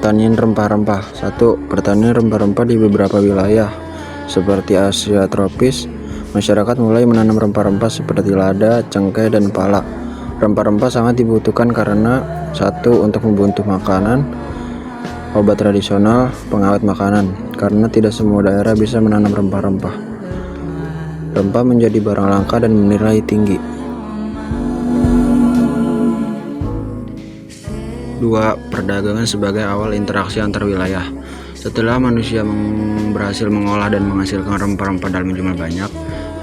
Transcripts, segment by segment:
Pertanian rempah-rempah. 1. Pertanian rempah-rempah di beberapa wilayah seperti Asia tropis. Masyarakat mulai menanam rempah-rempah seperti lada, cengkeh, dan pala. Rempah-rempah sangat dibutuhkan karena 1. Untuk membuntu makanan, obat tradisional, pengawet makanan. Karena tidak semua daerah bisa menanam rempah-rempah. Rempah menjadi barang langka dan bernilai tinggi. 2. Perdagangan sebagai awal interaksi antar wilayah. Setelah manusia berhasil mengolah dan menghasilkan rempah-rempah dalam jumlah banyak,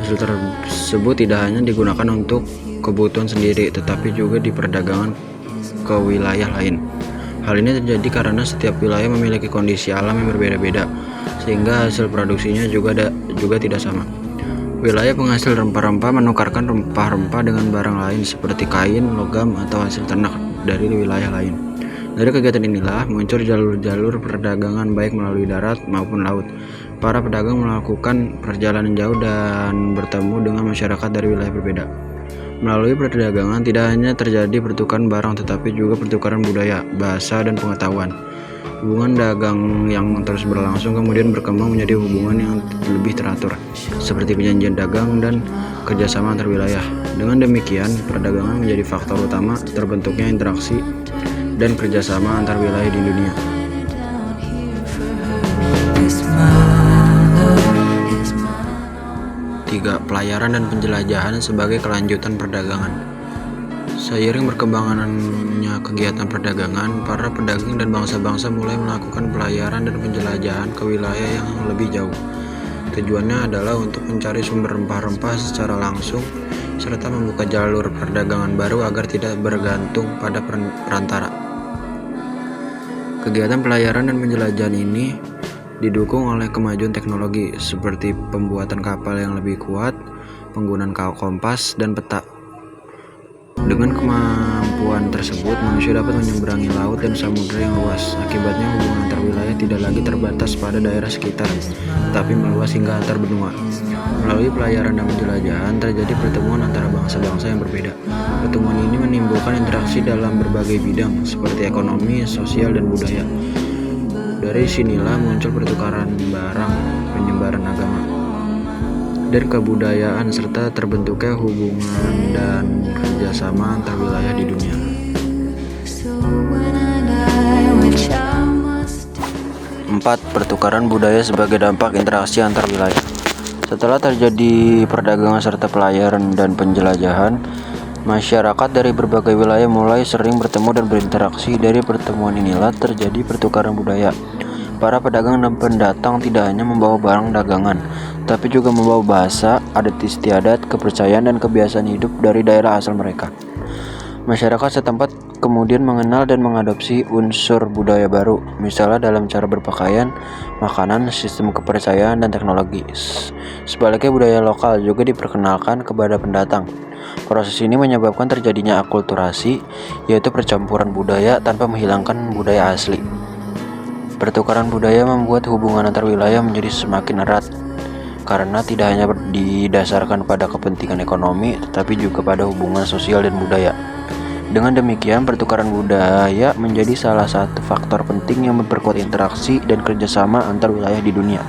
hasil tersebut tidak hanya digunakan untuk kebutuhan sendiri, tetapi juga diperdagangkan ke wilayah lain. Hal ini terjadi karena setiap wilayah memiliki kondisi alam yang berbeda-beda, sehingga hasil produksinya juga tidak sama. Wilayah penghasil rempah-rempah menukarkan rempah-rempah dengan barang lain seperti kain, logam, atau hasil ternak dari wilayah lain. Dari kegiatan inilah muncul jalur-jalur perdagangan baik melalui darat maupun laut. Para pedagang melakukan perjalanan jauh dan bertemu dengan masyarakat dari wilayah berbeda. Melalui perdagangan tidak hanya terjadi pertukaran barang tetapi juga pertukaran budaya, bahasa, dan pengetahuan. Hubungan dagang yang terus berlangsung kemudian berkembang menjadi hubungan yang lebih teratur, seperti perjanjian dagang dan kerjasama antar wilayah. Dengan demikian, perdagangan menjadi faktor utama terbentuknya interaksi dan kerjasama antar wilayah di dunia. 3. Pelayaran dan penjelajahan sebagai kelanjutan perdagangan. Seiring berkembangannya kegiatan perdagangan, para pedagang dan bangsa-bangsa mulai melakukan pelayaran dan penjelajahan ke wilayah yang lebih jauh. Tujuannya adalah untuk mencari sumber rempah-rempah secara langsung, serta membuka jalur perdagangan baru agar tidak bergantung pada perantara. Kegiatan pelayaran dan penjelajahan ini didukung oleh kemajuan teknologi seperti pembuatan kapal yang lebih kuat, penggunaan kompas, dan peta. Dengan kemampuan tersebut, manusia dapat menyeberangi laut dan samudera yang luas. Akibatnya hubungan antar wilayah tidak lagi terbatas pada daerah sekitar, tetapi meluas hingga antar benua. Melalui pelayaran dan penjelajahan terjadi pertemuan antara bangsa-bangsa yang berbeda. Pertemuan ini menimbulkan interaksi dalam berbagai bidang seperti ekonomi, sosial, dan budaya. Dari sinilah muncul pertukaran barang, penyebaran agama, dan kebudayaan serta terbentuknya hubungan dan kerjasama antar wilayah di dunia. 4. Pertukaran budaya sebagai dampak interaksi antar wilayah. Setelah terjadi perdagangan serta pelayaran dan penjelajahan, masyarakat dari berbagai wilayah mulai sering bertemu dan berinteraksi. Dari pertemuan inilah terjadi pertukaran budaya. Para pedagang dan pendatang tidak hanya membawa barang dagangan, tapi juga membawa bahasa, adat istiadat, kepercayaan, dan kebiasaan hidup dari daerah asal mereka. Masyarakat setempat kemudian mengenal dan mengadopsi unsur budaya baru, misalnya dalam cara berpakaian, makanan, sistem kepercayaan, dan teknologi. Sebaliknya, budaya lokal juga diperkenalkan kepada pendatang. Proses ini menyebabkan terjadinya akulturasi, yaitu percampuran budaya tanpa menghilangkan budaya asli. Pertukaran budaya membuat hubungan antar wilayah menjadi semakin erat, karena tidak hanya didasarkan pada kepentingan ekonomi, tetapi juga pada hubungan sosial dan budaya. Dengan demikian, pertukaran budaya menjadi salah satu faktor penting yang memperkuat interaksi dan kerjasama antar wilayah di dunia.